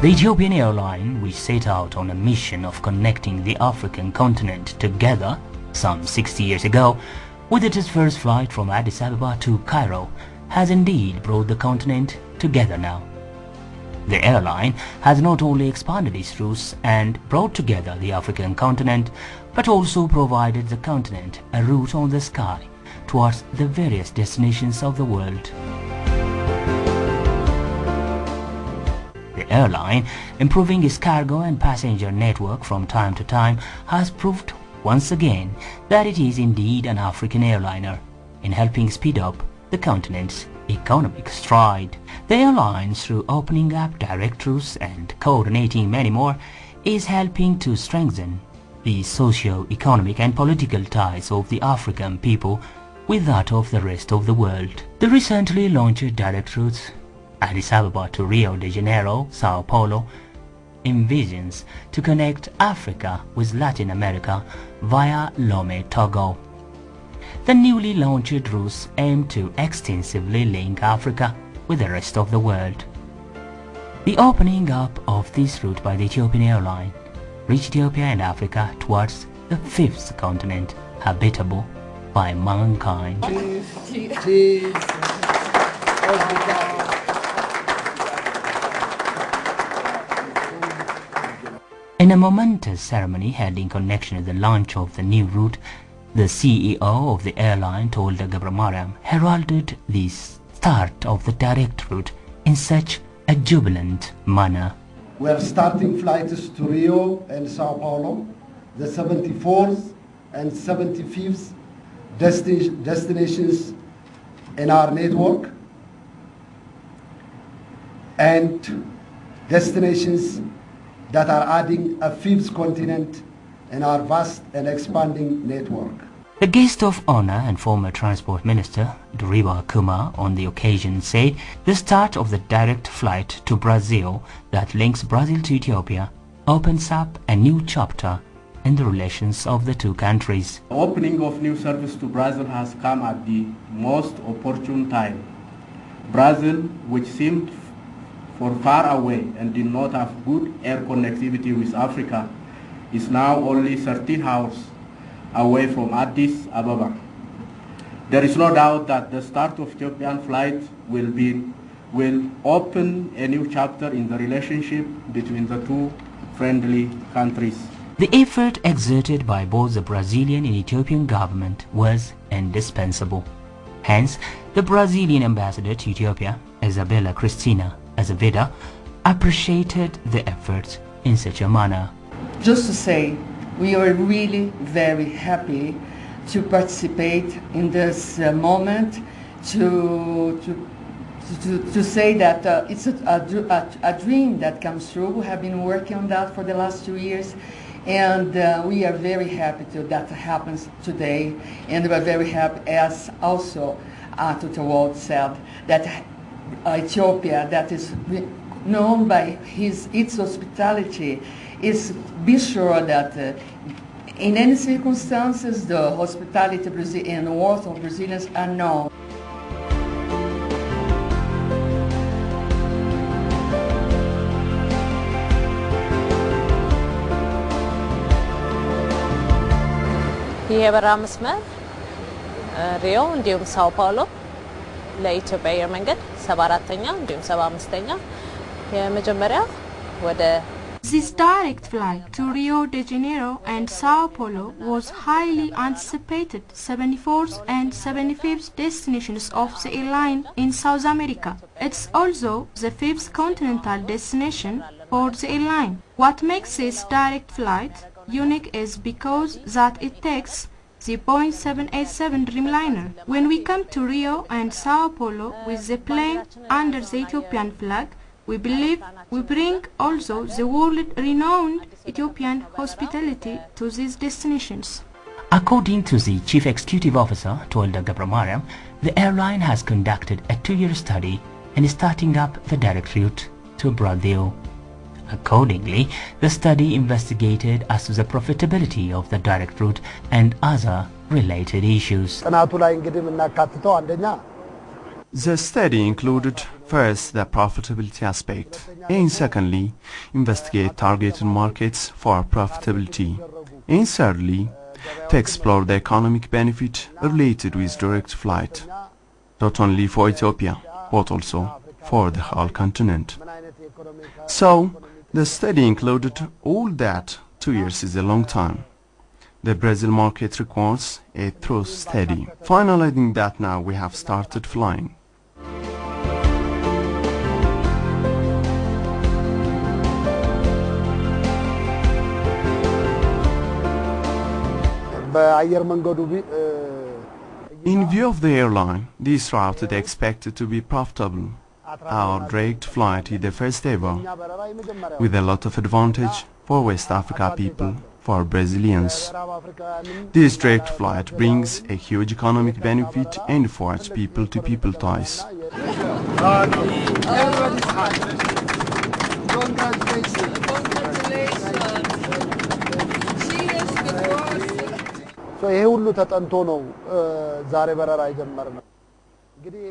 The Ethiopian airline, which set out on a mission of connecting the African continent together some 60 years ago, with its first flight from Addis Ababa to Cairo, has indeed brought the continent together now. The airline has not only expanded its routes and brought together the African continent, but also provided the continent a route on the sky towards the various destinations of the world. The airline, improving its cargo and passenger network from time to time, has proved once again that it is indeed an African airliner in helping speed up the continent's economic stride. The airline, through opening up direct routes and coordinating many more, is helping to strengthen the socio-economic and political ties of the African people with that of the rest of the world. The recently launched direct routes Addis Ababa to Rio de Janeiro, Sao Paulo, envisions to connect Africa with Latin America via Lomé, Togo. The newly launched routes aim to extensively link Africa with the rest of the world. The opening up of this route by the Ethiopian airline reached Ethiopia and Africa towards the fifth continent habitable by mankind. In a momentous ceremony held in connection with the launch of the new route, the CEO of the airline, Tewolde ገብረማርያም, heralded the start of the direct route in such a jubilant manner. We are starting flights to Rio and Sao Paulo, the 74th and 75th destinations in our network, and destinations that are adding a fifth continent in our vast and expanding network. The guest of honor and former Transport Minister Deriba Kumar on the occasion said the start of the direct flight to Brazil that links Brazil to Ethiopia opens up a new chapter in the relations of the two countries. The opening of new service to Brazil has come at the most opportune time. Brazil, which seemed for far away and did not have good air connectivity with Africa, is now only 13 hours away from Addis Ababa. There is no doubt that the start of Ethiopian flight will open a new chapter in the relationship between the two friendly countries. The effort exerted by both the Brazilian and Ethiopian government was indispensable. Hence, the Brazilian ambassador to Ethiopia, Isabella Cristina Azevedo, appreciated the efforts in such a manner. Just to say, we are really very happy to participate in this moment, to say that it's a dream that comes true. We have been working on that for the last 2 years, and we are very happy that happens today, and we are very happy, as also Tewolde said, that Ethiopia, that is known by its hospitality, is be sure that in any circumstances the hospitality and the worth of Brazilians are known. ይህ የበረራ መስመር ሪዮ እንዲሁም ሳኦ ፓውሎ ለኢትዮጵያ አየር መንገድ 74ኛ እንዲሁም 75ኛ የመጀመሪያ ወደ This direct flight to Rio de Janeiro and Sao Paulo was highly anticipated 74th and 75th destinations of the airline in South America. It's also the fifth continental destination for the airline. What makes this direct flight unique is because that it takes the Boeing 787 Dreamliner. When we come to Rio and Sao Paulo with the plane under the Ethiopian flag, we believe we bring also the world-renowned Ethiopian hospitality to these destinations. According to the Chief Executive Officer, Tewolde ገብረማርያም, the airline has conducted a 2-year study and is starting up the direct route to Brazil. Accordingly, the study investigated as to the profitability of the direct route and other related issues. ጥናቱ ላይ እንግዲህ የምናካትተው አንደኛ The study included first the profitability aspect and secondly investigate targeted markets for profitability and thirdly to explore the economic benefit related with direct flight, not only for Ethiopia but also for the whole continent. So the study included all that. 2 years is a long time. The Brazil market requires a thorough study. Finalizing that now we have started flying. In view of the airline, this route is expected to be profitable. Our direct flight is the first ever, with a lot of advantage for West Africa people, for Brazilians. This direct flight brings a huge economic benefit and forges people-to-people ties.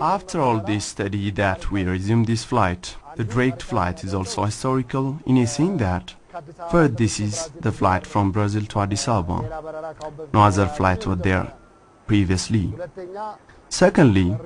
After all this study that we resumed this flight, the direct flight is also historical in a sense that first this is the flight from Brazil to Addis Ababa. No other flight was there previously. Secondly,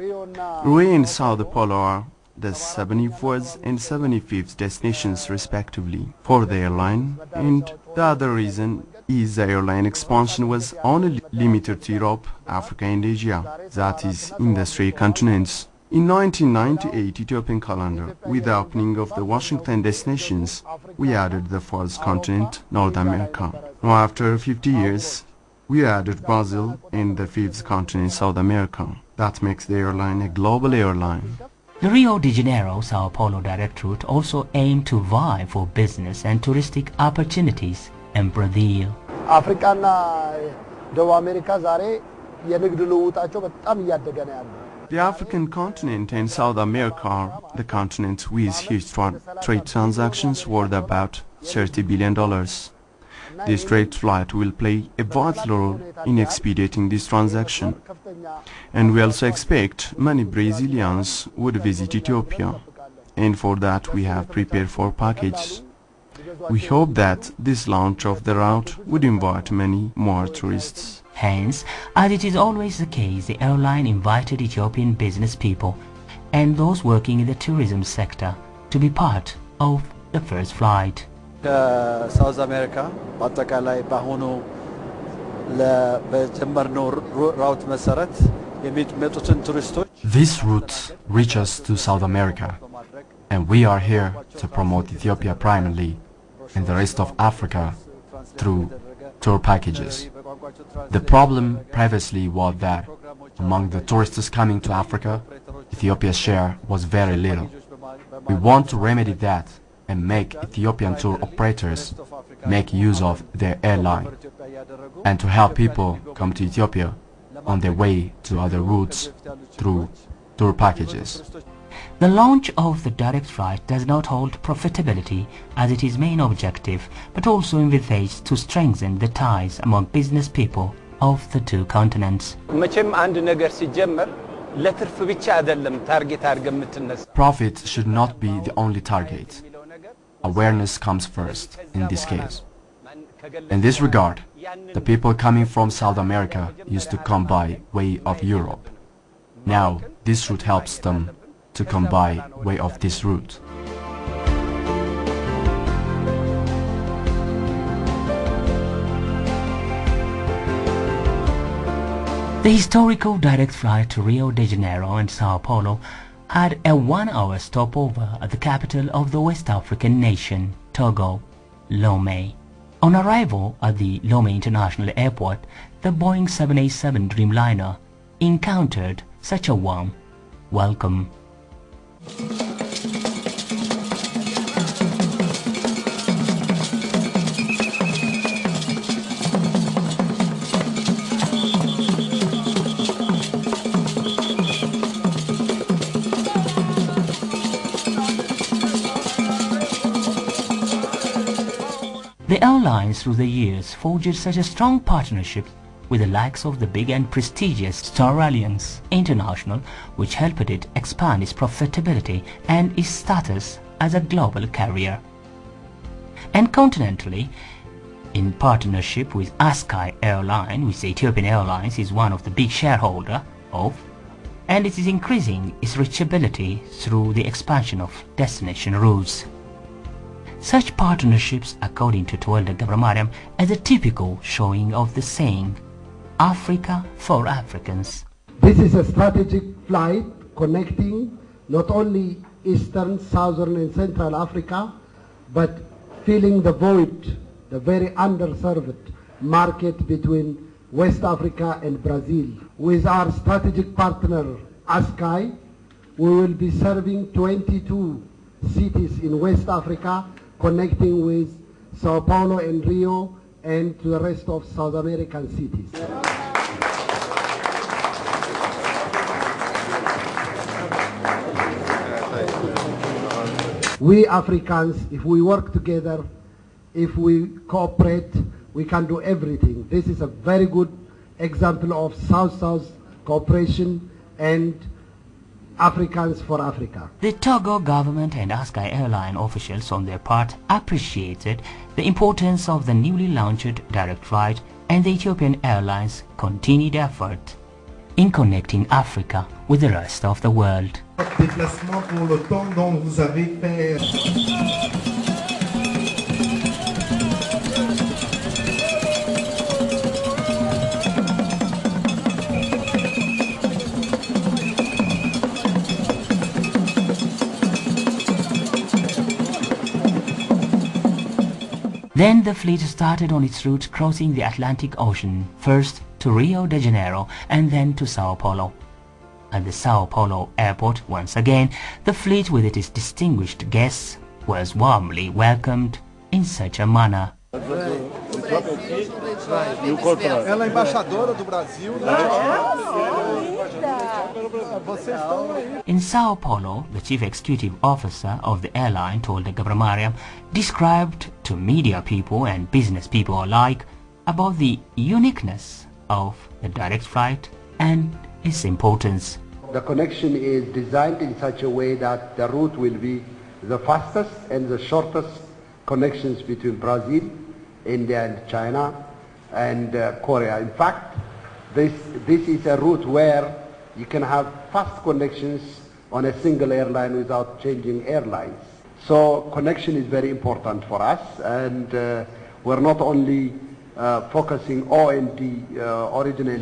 Rio and Sao Paulo are the 74th and 75th destinations respectively for the airline, and the other reason is the airline expansion was only limited to Europe, Africa and Asia, that is in the 3 continents. In 1998 Ethiopian calendar, with the opening of the Washington destinations, we added the 4th continent, North America. Now after 50 years, we added Brazil and the 5th continent, South America. That makes the airline a global airline. The Rio de Janeiro Sao Paulo direct route also aimed to vie for business and touristic opportunities in Brazil. The African continent and South America are the continents with huge trade transactions worth about $30 billion. This trade flight will play a vital role in expediting this transaction. And we also expect many Brazilians would visit Ethiopia, and for that we have prepared 4 packages. We hope that this launch of the route would invite many more tourists. Hence, as it is always the case, the airline invited Ethiopian business people and those working in the tourism sector to be part of the first flight. ከሳውዝ አሜሪካ በአጠቃላይ በአሁኑ በጀመርነው ራውት መሰረት የሚመጡትን turistos. This route reaches to South America, and we are here to promote Ethiopia primarily and the rest of Africa through tour packages. The problem previously was that among the tourists coming to Africa, Ethiopia's share was very little. We want to remedy that and make Ethiopian tour operators make use of their airline, and to help people come to Ethiopia on their way to other routes through tour packages. The launch of the direct flight does not hold profitability as its main objective, but also envisages to strengthen the ties among business people of the 2 continents. Profit should not be the only target. Awareness comes first in this case. In this regard, the people coming from South America used to come by way of Europe. Now this route helps them to come by way of this route. The historical direct flight to Rio de Janeiro and Sao Paulo had a 1-hour stopover at the capital of the West African nation, Togo, Lomé. On arrival at the Lomé International Airport, the Boeing 787 Dreamliner encountered such a warm welcome. The airlines through the years forged such a strong partnership with the likes of the big and prestigious Star Alliance International, which helped it expand its profitability and its status as a global carrier. And continentally, in partnership with ASKY Airline, which Ethiopian Airlines is one of the big shareholder of, and it is increasing its reachability through the expansion of destination routes. Such partnerships, according to Tewolde Gebremariem, as a typical showing of the saying, Africa for Africans. This is a strategic flight connecting not only Eastern, Southern and Central Africa, but filling the void, the very underserved market between West Africa and Brazil. With our strategic partner ASKY, we will be serving 22 cities in West Africa, connecting with Sao Paulo and Rio and to the rest of South American cities. We Africans, if we work together, if we cooperate, we can do everything. This is a very good example of South-South cooperation and Africans for Africa. The Togo government and ASKY Airline officials on their part appreciated the importance of the newly launched direct flight, and the Ethiopian Airlines continued effort in connecting Africa with the rest of the world. Déplacement pour le temps dont vous avez fait. Then the fleet started on its route crossing the Atlantic Ocean, first to Rio de Janeiro and then to Sao Paulo. At the Sao Paulo airport, once again, the fleet with its distinguished guests was warmly welcomed in such a manner. Ela é embaixadora do Brasil, In Sao Paulo, the chief executive officer of the airline, Tewolde Gebremariem, described to media people and business people alike about the uniqueness of the direct flight and its importance. The connection is designed in such a way that the route will be the fastest and the shortest connections between Brazil, India and China and Korea. In fact, this is a route where you can have fast connections on a single airline without changing airlines. So connection is very important for us, and we're not only focusing on the original.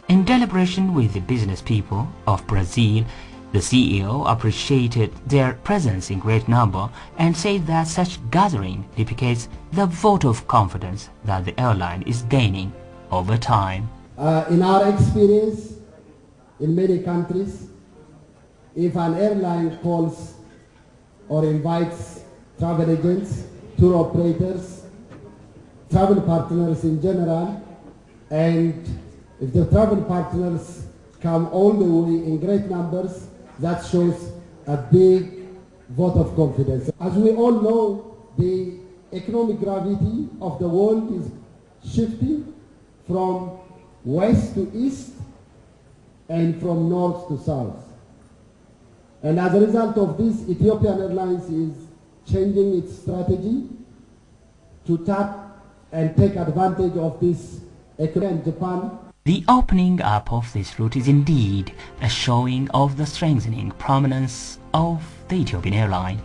In deliberation with the business people of Brazil, the CEO appreciated their presence in great number and said that such gathering depicts the vote of confidence that the airline is gaining over time. In our experience, in many countries, if an airline calls or invites travel agents, tour operators, travel partners in general, and if the travel partners come all the way in great numbers, that shows a big vote of confidence. As we all know, the economic gravity of the world is shifting from west to east and from north to south. And as a result of this, Ethiopian Airlines is changing its strategy to tap and take advantage of this economy in Japan. The opening up of this route is indeed a showing of the strengthening prominence of the Ethiopian airline.